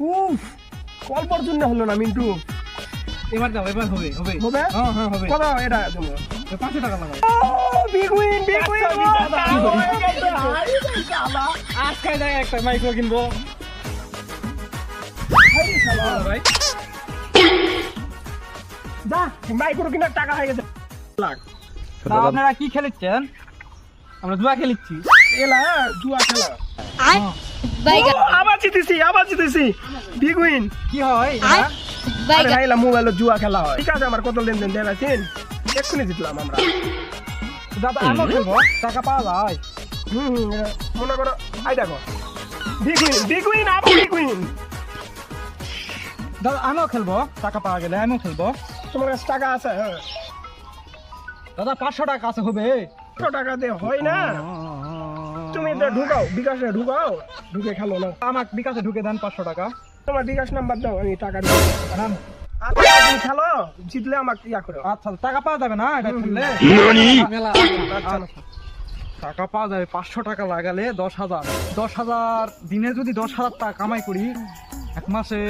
উফ, কল পর্যন্ত হলো না মিন্টু। এবার দাও, এবার হবে হবে হবে? হ্যাঁ হ্যাঁ হবে। কত এটা তোমার? 500 টাকা লাগাও। Big win, big win. আজকে যাই একটা মাইক্রো কিনবো ভাই। যা, মাইক্রো কিনার টাকা হয়ে গেছে লাখ। তা আপনারা কি খেলেছেন? আমরা জুয়া খেলিচ্ছি। এলা জুয়া খেলা। বাইগান আবার জিতেছি বিগ উইন। কি হয় এটা? আরে বাইগান ভাই এলা মোবাইলে জুয়া খেলা হয়। ঠিক আছে, আমার কত লেনদেন দেখাচ্ছেন, এক্ষুনি জিতলাম আমরা। দাদা আমিও খেলবো, টাকা পাওয়া যায়। মনে করো, আই দেখো বিগ উইন আবার বিগ উইন। দাদা আমিও খেলবো, টাকা পাওয়া গেলে আমিও খেলবো। তোমার কাছে টাকা আছে? হ্যাঁ, দাদা 500 টাকা আছে হবে? 100 টাকা দিয়ে হয় না। তুমি এটা ঢুকাও, বিকাশে ঢুকাও, ঢুকে খেলো না। আমাকে বিকাশে ঢুকে দেন 500 টাকা। তোমার বিকাশ নাম্বার দাও, আমি টাকা দিব। নেন। আচ্ছা, তুমি খেলো, জিতলে আমাকে ইয়া করো। আচ্ছা টাকা পাওয়া যাবে না এটা খেললে? মেলা, আচ্ছা, আচ্ছা। টাকা পাওয়া যাবে 500 টাকা লাগালে 10,000। 10,000 দিনে যদি 10,000 টাকা কামাই করি, এক মাসে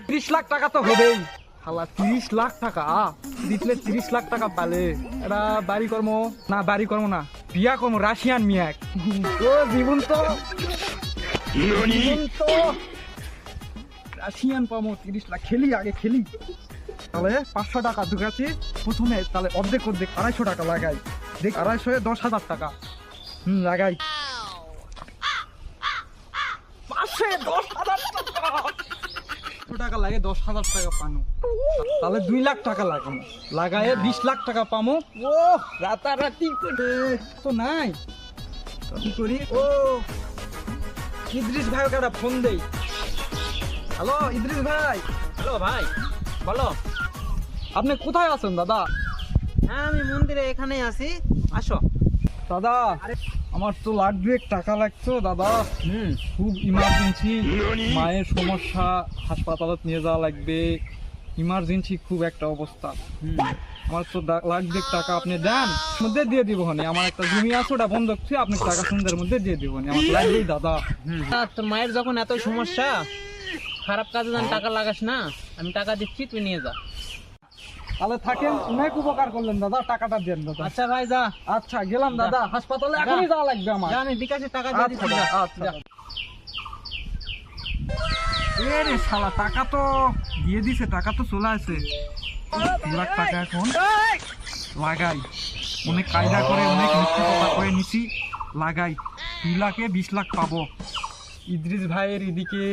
30 লাখ টাকা তো হবেই। শালা 30 লাখ টাকা দিতলে 30 লাখ টাকা পালে এটা বাড়ি কর্ম না বিয়া কর্ম রাশিয়ান মিয়াক। ও জীবন তো রাশিয়ান পামো 30 লাখ। আগে খেলি তাহলে 500 টাকা ঢুকাচ্ছি প্রথমে, তাহলে অর্ধেক 250 টাকা লাগাই। দেখ 250 এ 10,000 টাকা লাগাই। 510,000 টাকা লাগে, 10,000 টাকা পানো, তাহলে 2 লাখ টাকা লাগামো। লাগায়ে 20 লাখ টাকা পামো। ও রাতারাতি করে তো নাই, তো কি করি? ও ইদ্রিস ভাই একটা ফোন দেই। হ্যালো ইদ্রিস ভাই। হ্যালো ভাই, বলো। আপনি কোথায় আছেন দাদা? হ্যাঁ আমি মন্দিরে এখানেই আছি, আসো। দাদা আমার তো লাগবে, টাকা লাগতো দাদা। খুব ইমার্জেন্সি, মায়ের সমস্যা, হাসপাতালে নিয়ে যাওয়া লাগবে। ইমার্জেন্সি খুব একটা অবস্থা। আমার তো লাগবে টাকা, আপনি দেন, মধ্যে দিয়ে দিব হনি। আমার একটা জমি আছে, ওটা বন্ধক ছিল, আপনি টাকা সুন্দর মধ্যে দিয়ে দিব হনি। আমার লাগবেই দাদা। তোর মায়ের যখন এত সমস্যা, খারাপ কাজে যেন টাকা লাগাস না। আমি টাকা দিচ্ছি, তুই নিয়ে যা। তাহলে থাকেন, অনেক উপকার করলেন দাদা, টাকাটা দেন দাদা। আচ্ছা ভাই যা। আচ্ছা গেলাম দাদা, হাসপাতালে এখনই যাওয়া লাগবে আমার। যা, আমি বিকাশে টাকা দিয়ে আচ্ছা দিচ্ছি, যা। আচ্ছা। এরে শালা টাকা তো দিয়ে দিছে, টাকা তো চলে আসে। 2 লাখ টাকা এখন লাগাই, অনেক কায়দা করে, অনেক মিথ্যা কথা করে নিছি, লাগাই। 2 লাখে 20 লাখ পাবো। ইদ্রিস ভাইয়ের এদিকে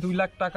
2 লাখ টাকা